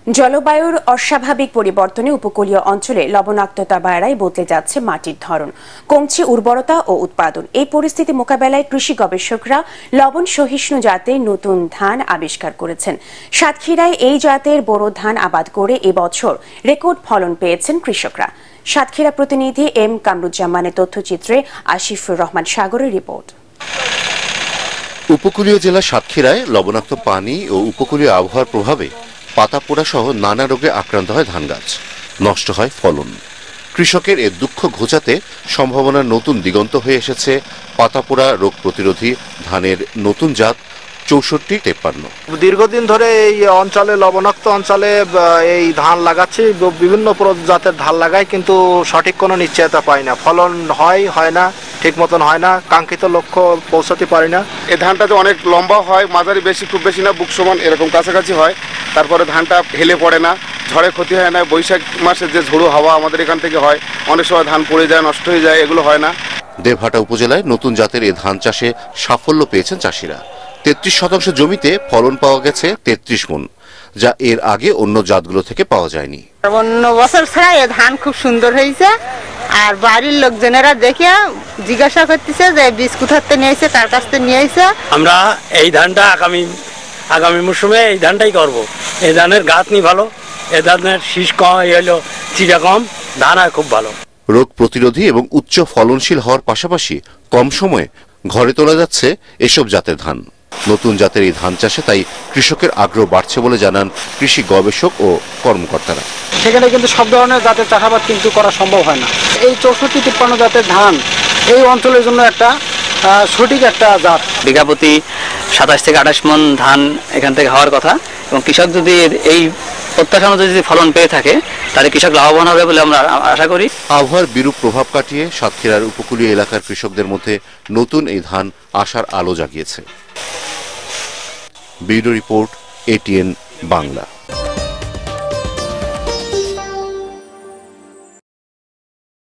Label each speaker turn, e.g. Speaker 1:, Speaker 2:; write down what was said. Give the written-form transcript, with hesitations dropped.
Speaker 1: জলবায়ুর অস্বাভাবিক পরিবর্তনে উপকূলীয় অঞ্চলে লবণাক্ততা বাড়ায় বদলে যাচ্ছে মাটির ধরন, কমছে উর্বরতা ও উৎপাদন। এই পরিস্থিতি মোকাবেলায় কৃষি গবেষকরা লবণ সহিষ্ণু জাতের নতুন ধান আবিষ্কার করেছেন। সাতক্ষীরায় এই জাতের বোরো ধান আবাদ করে এবছর রেকর্ড ফলন পেয়েছেন কৃষকরা। সাতক্ষীরা প্রতিনিধি এম কামরুজ্জামানের তথ্যচিত্রে আসিফুর রহমান সাগরের রিপোর্ট।
Speaker 2: উপকূলীয় জেলা সাতক্ষীরায় লবণাক্ত পানি ও উপকূলীয় আবহাওয়ার প্রভাবে পাতা পোড়া সহ নানা রোগে আক্রান্ত হয় ধান গাছ, নষ্ট হয় ফলন। কৃষকের এ দুঃখ ঘোচাতে সম্ভাবনার নতুন দিগন্ত হয়ে এসেছে পাতা পোড়া রোগ প্রতিরোধী ধানের নতুন জাত ৬৪-৫৩।
Speaker 3: দীর্ঘদিন ধরে এই অঞ্চলে লবণাক্ত অঞ্চলে এই ধান লাগাচ্ছি, বিভিন্ন জাতের ধান লাগাই, কিন্তু সঠিক কোনো নিশ্চয়তা পাই না। ফলন হয় না, ঠিক মতন হয় না, কাঙ্ক্ষিত লক্ষ্য পৌঁছাতে পারি না।
Speaker 4: এই ধানটা তো অনেক লম্বা হয়, মাঝারি বেশি, খুব বেশি না, বুক সমান এরকম কাছাকাছি হয়। তারপরে ধানটা হেলে পড়ে না, ঝড়ে ক্ষতি হয় না। বৈশাখ মাসে যে ঝোড়ো হাওয়া আমাদের এখান থেকে হয়, অনেক সময় ধান পড়ে যায়, নষ্ট হয়ে যায়, এগুলো হয় না।
Speaker 2: দেবহাটা উপজেলায় নতুন জাতের এ ধান চাষে সাফল্য পেয়েছেন চাষিরা। ৩৩% জমিতে ফলন পাওয়া গেছে ৩৩ মণ, যা এর আগে অন্য জাতগুলো থেকে পাওয়া যায়নি।
Speaker 5: অন্য বছর ছাড়া এ ধান খুব সুন্দর হয়েছে, আর বাড়ির লোকজনেরা দেখে জিজ্ঞাসা করতেছে যে বীজ কোথাতে নিয়েছে, তার কাছ থেকে নিয়েছে।
Speaker 6: আমরা এই ধানটা আগামী মৌসুমে এই ধানটাই করব। এই ধানের গাঁথনি ভালো, এই ধানের শীষ কম, হলো চিরা কম, ধান হয় খুব ভালো।
Speaker 2: রোগ প্রতিরোধী এবং উচ্চ ফলনশীল হওয়ার পাশাপাশি কম সময়ে ঘরে তোলা যাচ্ছে এসব জাতের ধান। নতুন জাতের এই ধান চাষে তাই কৃষকের আগ্রহ বাড়ছে বলে জানান কৃষি গবেষক ও কর্মকর্তারা।
Speaker 7: সেখানে কিন্তু সব ধরনের জাতের চাষাবাদ কিন্তু করা সম্ভব হয় না। এই ৬৪-৫৩ জাতের ধান এই অঞ্চলের জন্য একটা সঠিক একটা জাত।
Speaker 8: বিঘা প্রতি ২৭ থেকে ২৮ মণ ধান এখান থেকে হওয়ার কথা, এবং কৃষক যদি এই প্রত্যাশা অনুযায়ী যদি ফলন পেয়ে থাকে তাহলে কৃষক লাভবান হবে বলে আমরা আশা করি।
Speaker 2: আবহাওয়ার বিরূপ প্রভাব কাটিয়ে সাতক্ষীরার উপকূলীয় এলাকার কৃষকদের মধ্যে নতুন এই ধান আশার আলো জাগিয়েছে। Bureau report, ATN Bangla.